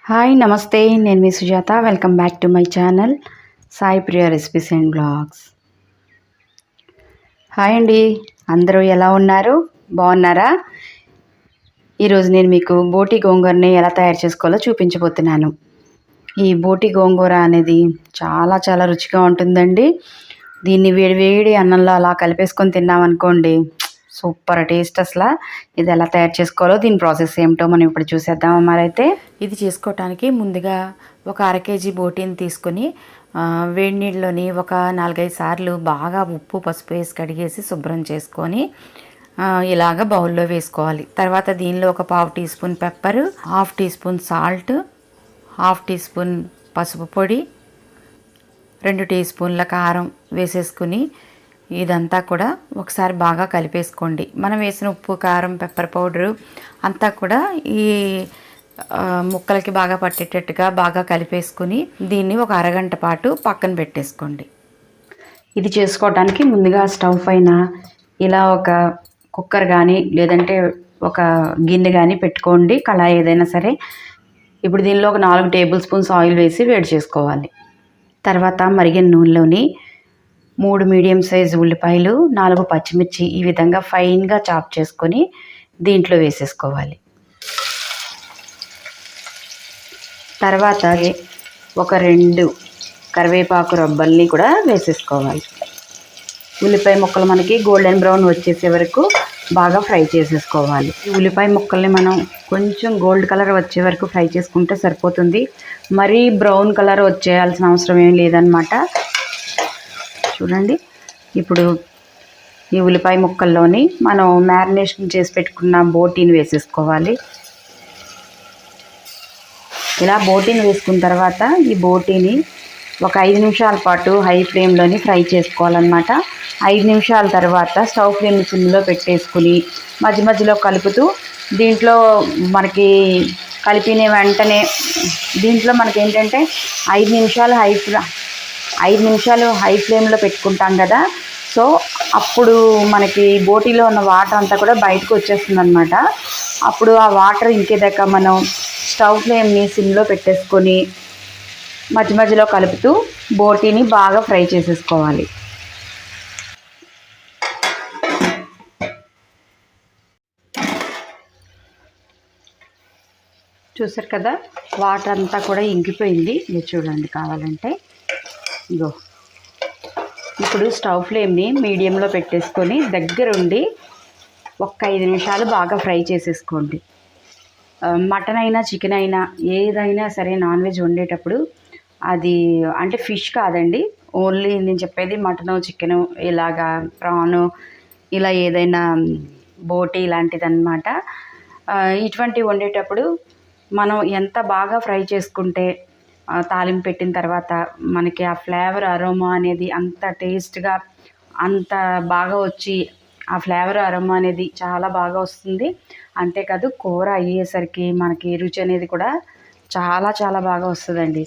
Hi నమస్తే, నేను మీ Sujatha. Welcome back to my channel Sai Priya recipes and blogs. Hi అండి, అందరూ ఎలా ఉన్నారు? బాగున్నారా? ఈరోజు నేను మీకు బోటి గోంగూరని ఎలా తయారు చేసుకోవాలో చూపించబోతున్నాను. ఈ బోటి గోంగూర అనేది చాలా చాలా రుచిగా ఉంటుందండి. దీన్ని వేడి అన్నంలో అలా కలిపేసుకొని తిన్నామనుకోండి, సూపర్ టేస్ట్. అసలు ఇది ఎలా తయారు చేసుకోవాలో, దీని ప్రాసెస్ ఏమిటో మనం ఇప్పుడు చూసేద్దాం. మరైతే ఇది చేసుకోవటానికి ముందుగా ఒక 1/2 కేజీ బోటీని తీసుకొని వేడి నీళ్ళలోని ఒక 4-5 సార్లు బాగా ఉప్పు పసుపు వేసి కడిగేసి శుభ్రం చేసుకొని ఇలాగ బౌల్లో వేసుకోవాలి. తర్వాత దీనిలో ఒక 1/2 teaspoon pepper, 1/2 teaspoon salt, 1/2 teaspoon పసుపు పొడి, 2 టీ స్పూన్ల కారం వేసేసుకుని ఇదంతా కూడా ఒకసారి బాగా కలిపేసుకోండి. మనం వేసిన ఉప్పు కారం పెప్పర్ పౌడరు అంతా కూడా ఈ ముక్కలకి బాగా పట్టేటట్టుగా బాగా కలిపేసుకుని దీన్ని ఒక అరగంట పాటు పక్కన పెట్టేసుకోండి. ఇది చేసుకోవడానికి ముందుగా స్టవ్ పైన ఇలా ఒక కుక్కర్ కానీ లేదంటే ఒక గిన్నె కానీ పెట్టుకోండి, కళాయి ఏదైనా సరే. ఇప్పుడు దీనిలో ఒక 4 టేబుల్ స్పూన్స్ ఆయిల్ వేసి వేడి చేసుకోవాలి. తర్వాత మరిగిన నూనెలోని 3 మీడియం సైజు ఉల్లిపాయలు, 4 పచ్చిమిర్చి ఈ విధంగా ఫైన్గా చాప్ చేసుకొని దీంట్లో వేసేసుకోవాలి. తర్వాత ఒక 2 కరివేపాకు రబ్బల్ని కూడా వేసేసుకోవాలి. ఉల్లిపాయ ముక్కలు మనకి గోల్డెన్ బ్రౌన్ వచ్చేసే వరకు బాగా ఫ్రై చేసేసుకోవాలి. ఈ ఉల్లిపాయ ముక్కల్ని మనం కొంచెం గోల్డ్ కలర్ వచ్చే వరకు ఫ్రై చేసుకుంటే సరిపోతుంది. మరీ బ్రౌన్ కలర్ వచ్చేయాల్సిన అవసరం ఏం లేదనమాట. చూడండి, ఇప్పుడు ఈ ఉల్లిపాయ ముక్కల్లోని మనం మ్యారినేషన్ చేసి పెట్టుకున్న బోటీని వేసేసుకోవాలి. ఇలా బోటీని వేసుకున్న తర్వాత ఈ బోటీని ఒక 5 నిమిషాల పాటు హై ఫ్లేమ్లోని ఫ్రై చేసుకోవాలన్నమాట. 5 నిమిషాల తర్వాత స్టవ్ ఫ్లేమ్ని సిమ్లో పెట్టేసుకుని మధ్య మధ్యలో కలుపుతూ దీంట్లో మనకి కలిపిన వెంటనే దీంట్లో మనకి ఏంటంటే 5 నిమిషాలు హై ఫ్లేమ్లో పెట్టుకుంటాం కదా. సో అప్పుడు మనకి బోటీలో ఉన్న వాటర్ అంతా కూడా బయటకు వచ్చేస్తుంది అనమాట. అప్పుడు ఆ వాటర్ ఇంకేదాకా మనం స్టవ్ ఫ్లేమ్ని సిమ్లో పెట్టేసుకొని మధ్య మధ్యలో కలుపుతూ బోటీని బాగా ఫ్రై చేసేసుకోవాలి. చూసారు కదా, వాటర్ అంతా కూడా ఇంకిపోయింది. ఇది చూడండి, కావాలంటే ఇగో. ఇప్పుడు స్టవ్ ఫ్లేమ్ని మీడియంలో పెట్టేసుకొని దగ్గరుండి ఒక 5 నిమిషాలు బాగా ఫ్రై చేసేసుకోండి. మటన్ అయినా చికెన్ అయినా ఏదైనా సరే నాన్ వెజ్ వండేటప్పుడు అది అంటే ఫిష్ కాదండి, ఓన్లీ నేను చెప్పేది మటను చికెను ఇలాగా ప్రాను ఇలా ఏదైనా బోటీ ఇలాంటిది అనమాట. ఇటువంటివి వండేటప్పుడు మనం ఎంత బాగా ఫ్రై చేసుకుంటే తాలింపు పెట్టిన తర్వాత మనకి ఆ ఫ్లేవర్ అరోమా అనేది అంత టేస్ట్గా అంత బాగా వచ్చి ఆ ఫ్లేవర్ అరోమా అనేది చాలా బాగా వస్తుంది. అంతేకాదు కూర అయ్యేసరికి మనకి రుచి అనేది కూడా చాలా చాలా బాగా వస్తుందండి.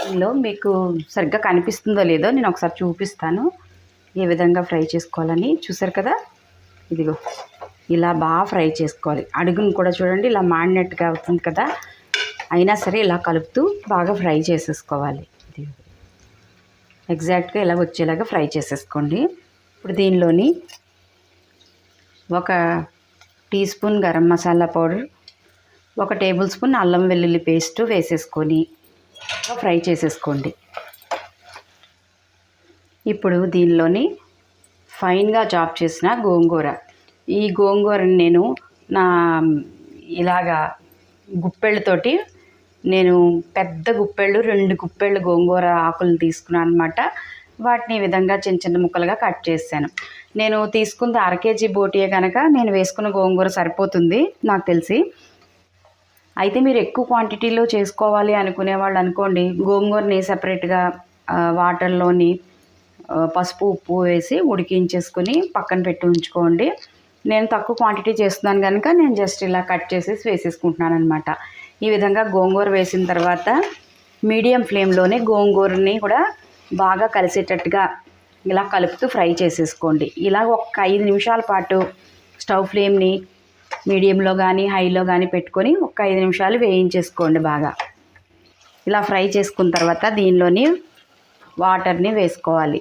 ఇందులో మీకు సరిగ్గా కనిపిస్తుందో లేదో నేను ఒకసారి చూపిస్తాను ఏ విధంగా ఫ్రై చేసుకోవాలని. చూసారు కదా, ఇదిగో ఇలా బాగా ఫ్రై చేసుకోవాలి. అడుగును కూడా చూడండి ఇలా మాడినట్టుగా అవుతుంది కదా, అయినా సరే ఇలా కలుపుతూ బాగా ఫ్రై చేసేసుకోవాలి. ఎగ్జాక్ట్గా ఇలా వచ్చేలాగా ఫ్రై చేసేసుకోండి. ఇప్పుడు దీనిలోని ఒక teaspoon garam masala powder, 1 tablespoon అల్లం వెల్లుల్లి పేస్ట్ వేసేసుకొని ఫ్రై చేసేసుకోండి. ఇప్పుడు దీనిలోని ఫైన్గా చాప్ చేసిన గోంగూర, ఈ గోంగూరని నేను నా ఇలాగా గుప్పెళ్ళతోటి నేను పెద్ద గుప్పెళ్ళు 2 గుప్పెళ్ళు గోంగూర ఆకులు తీసుకున్నాను అనమాట. వాటిని ఈ విధంగా చిన్న చిన్న ముక్కలుగా కట్ చేశాను. నేను తీసుకుంది 1/2 కేజీ బోటీయే కనుక నేను వేసుకున్న గోంగూర సరిపోతుంది నాకు తెలిసి. అయితే మీరు ఎక్కువ క్వాంటిటీలో చేసుకోవాలి అనుకునే వాళ్ళు అనుకోండి, గోంగూరని సపరేట్గా వాటర్లోని పసుపు ఉప్పు వేసి ఉడికించేసుకుని పక్కన పెట్టి ఉంచుకోండి. నేను తక్కువ క్వాంటిటీ చేస్తున్నాను కనుక నేను జస్ట్ ఇలా కట్ చేసేసి వేసేసుకుంటున్నాను అనమాట. ఈ విధంగా గోంగూర వేసిన తర్వాత మీడియం ఫ్లేమ్లోనే గోంగూరని కూడా బాగా కలిసేటట్టుగా ఇలా కలుపుతూ ఫ్రై చేసేసుకోండి. ఇలా ఒక 5 నిమిషాల పాటు స్టవ్ ఫ్లేమ్ని మీడియంలో కానీ హైలో కానీ పెట్టుకొని ఒక 5 నిమిషాలు వేయించేసుకోండి బాగా. ఇలా ఫ్రై చేసుకున్న తర్వాత దీనిలోని వాటర్ని వేసుకోవాలి.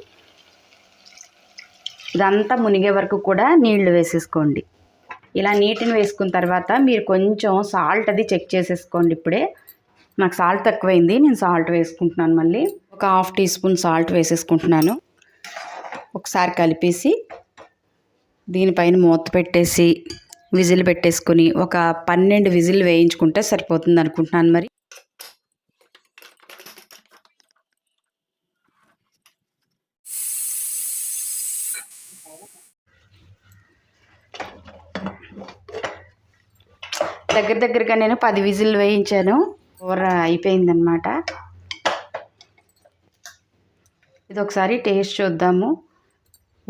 ఇదంతా మునిగే వరకు కూడా నీళ్లు వేసేసుకోండి. ఇలా నీటిని వేసుకున్న తర్వాత మీరు కొంచెం సాల్ట్ అది చెక్ చేసేసుకోండి. ఇప్పుడే నాకు సాల్ట్ తక్కువైంది, నేను సాల్ట్ వేసుకుంటున్నాను. మళ్ళీ ఒక 1/2 టీ స్పూన్ సాల్ట్ వేసేసుకుంటున్నాను. ఒకసారి కలిపేసి దీనిపైన మూత పెట్టేసి విజిల్ పెట్టేసుకొని ఒక 12 విజిల్ వేయించుకుంటే సరిపోతుంది అనుకుంటున్నాను. మరి దగ్గరగా నేను 10 విజిల్ వేయించాను. కూర అయిపోయిందనమాట. ఇది ఒకసారి టేస్ట్ చూద్దాము.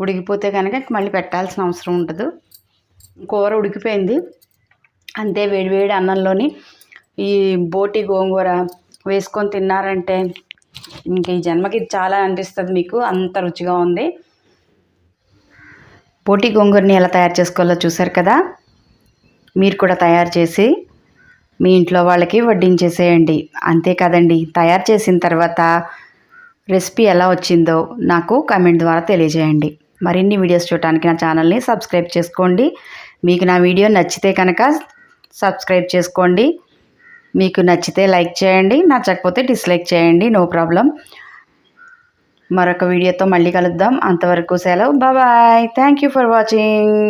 ఉడికిపోతే కనుక మళ్ళీ పెట్టాల్సిన అవసరం ఉండదు. కూర ఉడికిపోయింది. అంతే, వేడివేడి అన్నంలోని ఈ బోటి గోంగూర వేసుకొని తిన్నారంటే ఇంక ఈ జన్మకి చాలా అనిపిస్తుంది మీకు, అంత రుచిగా ఉంది. బోటి గోంగూరని ఎలా తయారు చేసుకోవాలో చూసారు కదా. మీరు కూడా తయారు చేసి మీ ఇంట్లో వాళ్ళకి వడ్డించేసేయండి. అంతే కదండి. తయారు చేసిన తర్వాత రెసిపీ ఎలా వచ్చిందో నాకు కామెంట్ ద్వారా తెలియజేయండి. మరిన్ని వీడియోస్ చూడటానికి నా ఛానల్ని సబ్స్క్రైబ్ చేసుకోండి. మీకు నా వీడియో నచ్చితే కనుక సబ్స్క్రైబ్ చేసుకోండి. మీకు నచ్చితే లైక్ చేయండి, నచ్చకపోతే డిస్లైక్ చేయండి, నో ప్రాబ్లం. మరొక వీడియోతో మళ్ళీ కలుద్దాం. అంతవరకు సెలవు. Bye. Thank you for watching.